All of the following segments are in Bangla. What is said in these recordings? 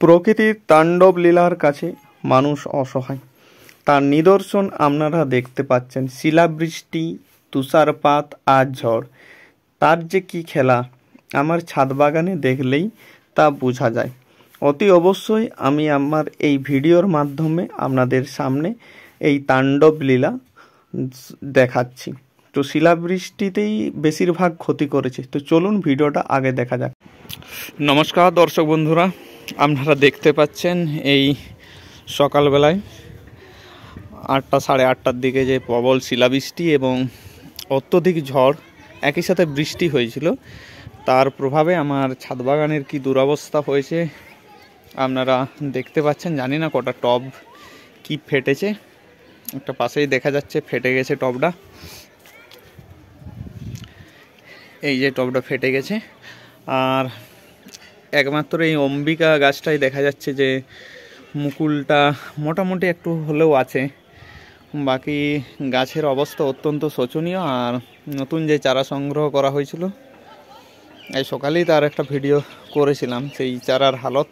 প্রকৃতির তাণ্ডব লীলার কাছে মানুষ অসহায়। তার নিদর্শন আপনারা দেখতে পাচ্ছেন। শিলাবৃষ্টি, তুষারপাত আর ঝড়, তার যে কি খেলা আমার ছাদ বাগানে দেখলেই তা বোঝা যায়। অতি অবশ্যই আমি আমার এই ভিডিওর মাধ্যমে আপনাদের সামনে এই তাণ্ডব লীলা দেখাচ্ছি। তো শিলাবৃষ্টিতেই বেশিরভাগ ক্ষতি করেছে। তো চলুন ভিডিওটা আগে দেখা যাক। নমস্কার দর্শক বন্ধুরা, আপনারা দেখতে পাচ্ছেন এই সকালবেলায় 8টা সাড়ে 8টার দিকে যে প্রবল শিলাবৃষ্টি এবং অত্যধিক ঝড় একই সাথে বৃষ্টি হয়েছিল, তার প্রভাবে আমার ছাদ বাগানের কি দুরবস্থা হয়েছে আপনারা দেখতে পাচ্ছেন। জানি না কটা টব কি ফেটেছে, একটা পাশেই দেখা যাচ্ছে ফেটে গেছে টবটা। এই যে টবটা ফেটে গেছে, আর একমাত্র এই অম্বিকা গাছটাই দেখা যাচ্ছে যে মুকুলটা মোটামুটি একটু হলেও আছে। বাকি গাছের অবস্থা অত্যন্ত শোচনীয়। আর নতুন যে চারা সংগ্রহ করা হয়েছিল, এই সকালেই তার একটা ভিডিও করেছিলাম, সেই চারার হালত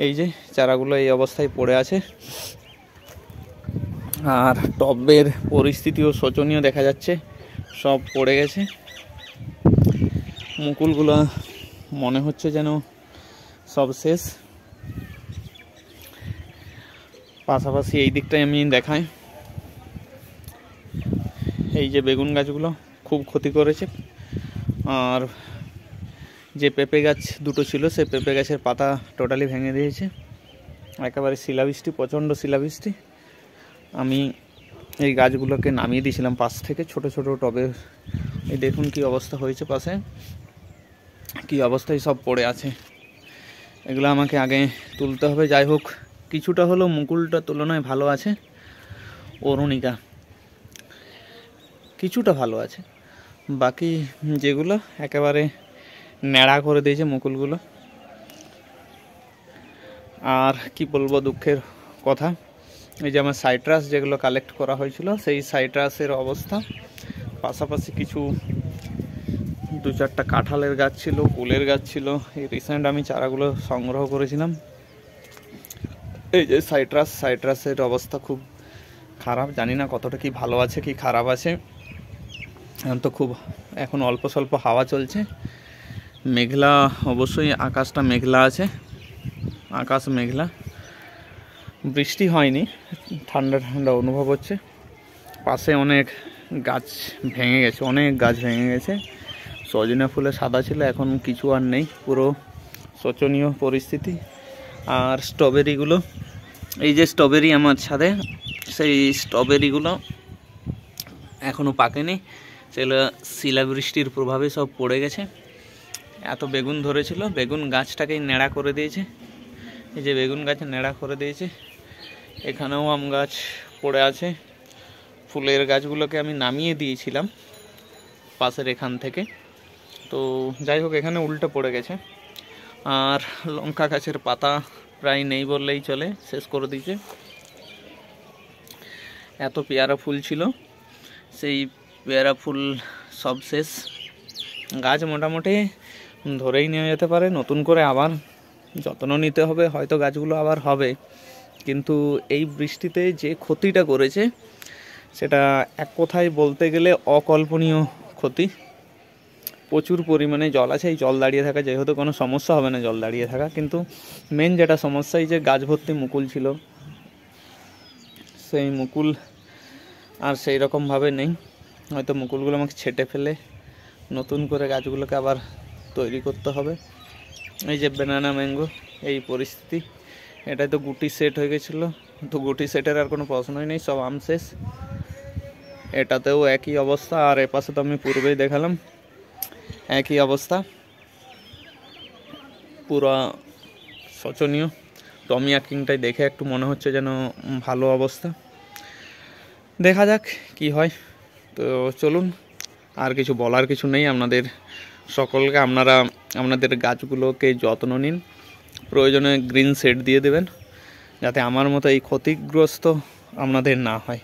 এই যে চারাগুলো এই অবস্থায় পড়ে আছে। আর টবের পরিস্থিতিও শোচনীয় দেখা যাচ্ছে, সব পড়ে গেছে। মুকুলগুলো মনে হচ্ছে যেন সব শেষ। পাশাপাশি এই দিকটাই আমি দেখাই, এই যে বেগুন গাছগুলো খুব ক্ষতি করেছে। আর যে পেঁপে গাছ দুটো ছিল, সেই পেঁপে গাছের পাতা টোটালি ভেঙে দিয়েছে। একেবারে শিলাবৃষ্টি, প্রচণ্ড শিলাবৃষ্টি। আমি এই গাছগুলোকে নামিয়ে দিয়েছিলাম পাশ থেকে, ছোট ছোট টবে। এই দেখুন কি অবস্থা হয়েছে, পাশে কি অবস্থায় সব পড়ে আছে। এগুলো আমাকে আগে তুলতে হবে। যাই হোক, কিছুটা হলেও মুকুলটার তুলনায় ভালো আছে। অরুণিকা কিছুটা ভালো আছে, বাকি যেগুলো একেবারে ন্যাড়া করে দিয়েছে মুকুলগুলো। আর কি বলবো, দুঃখের কথা, এই যে আমার সাইট্রাস যেগুলো কালেক্ট করা হয়েছিল, সেই সাইট্রাসের অবস্থা। পাশাপাশি কিছু 2-4টা কাঁঠালের গাছ ছিল, কুলের গাছ ছিল। এই রিসেন্ট আমি চারাগুলো সংগ্রহ করেছিলাম। এই যে সাইট্রাসের অবস্থা খুব খারাপ। জানি না কতটা কি ভালো আছে কি খারাপ আছে। এখন তো খুব এখন অল্প স্বল্প হাওয়া চলছে, মেঘলা, অবশ্যই আকাশটা মেঘলা আছে, আকাশ মেঘলা। বৃষ্টি হয়নি, ঠান্ডা ঠান্ডা অনুভব হচ্ছে। পাশে অনেক গাছ ভেঙে গেছে, অনেক গাছ ভেঙে গেছে। সজনা ফুলে সাদা ছিল, এখন কিছু আর নেই, পুরো শোচনীয় পরিস্থিতি। আর স্ট্রবেরিগুলো, এই যে স্ট্রবেরি আমার ছাদে, সেই স্ট্রবেরিগুলো এখনও পাকেনি, সেগুলো শিলাবৃষ্টির প্রভাবে সব পড়ে গেছে। এত বেগুন ধরেছিল, বেগুন গাছটাকেই ন্যাড়া করে দিয়েছে। এই যে বেগুন গাছ ন্যাড়া করে দিয়েছে। এখানেও আম গাছ পড়ে আছে। ফুলের গাছগুলোকে আমি নামিয়ে দিয়েছিলাম পাশের এখান থেকে, তো যাই হোক এখানে উল্টো পড়ে গেছে। আর লঙ্কা গাছের পাতা প্রায় নেই বললেই চলে, শেষ করে দিয়েছে। এত পেয়ারা ফুল ছিল, সেই পেয়ারা ফুল সব শেষ। গাছ মোটামুটি ধরেই নিয়ে যেতে পারে, নতুন করে আবার যত্ন নিতে হবে, হয়তো গাছগুলো আবার হবে। কিন্তু এই বৃষ্টিতে যে ক্ষতিটা করেছে, সেটা এক কথায় বলতে গেলে অকল্পনীয় ক্ষতি। প্রচুর পরিমাণে জল আছে, এই জল দাঁড়িয়ে থাকা, যেহেতু কোনো সমস্যা হবে না জল দাঁড়িয়ে থাকা, কিন্তু মেন যেটা সমস্যা, এই যে গাছ ভর্তি মুকুল ছিল, সেই মুকুল আর সেই রকমভাবে নেই। হয়তো মুকুলগুলো আমাকে ছেটে ফেলে নতুন করে গাছগুলোকে আবার তৈরি করতে হবে। এই যে ব্যানানা ম্যাঙ্গো, এই পরিস্থিতি। এটাই তো গুটি সেট হয়ে গেছিলো, তো গুটি সেটের আর কোনো প্রশ্নই নেই, সব আম শেষ। এটাতেও একই অবস্থা। আর এপাশে তো আমি পূর্বেই দেখালাম, একই অবস্থা, পুরো শোচনীয়। টমি আর কিংটাই দেখে একটু মনে হচ্ছে যেন ভালো অবস্থা। দেখা যাক কি হয়। তো চলুন, আর কিছু বলার কিছু নেই। আপনাদের সকলকে, আপনারা আপনাদের গাছগুলোকে যত্ন নিন, প্রয়োজনে গ্রিন শেড দিয়ে দেবেন, যাতে আমার মতো এই ক্ষতিগ্রস্ত আপনাদের না হয়।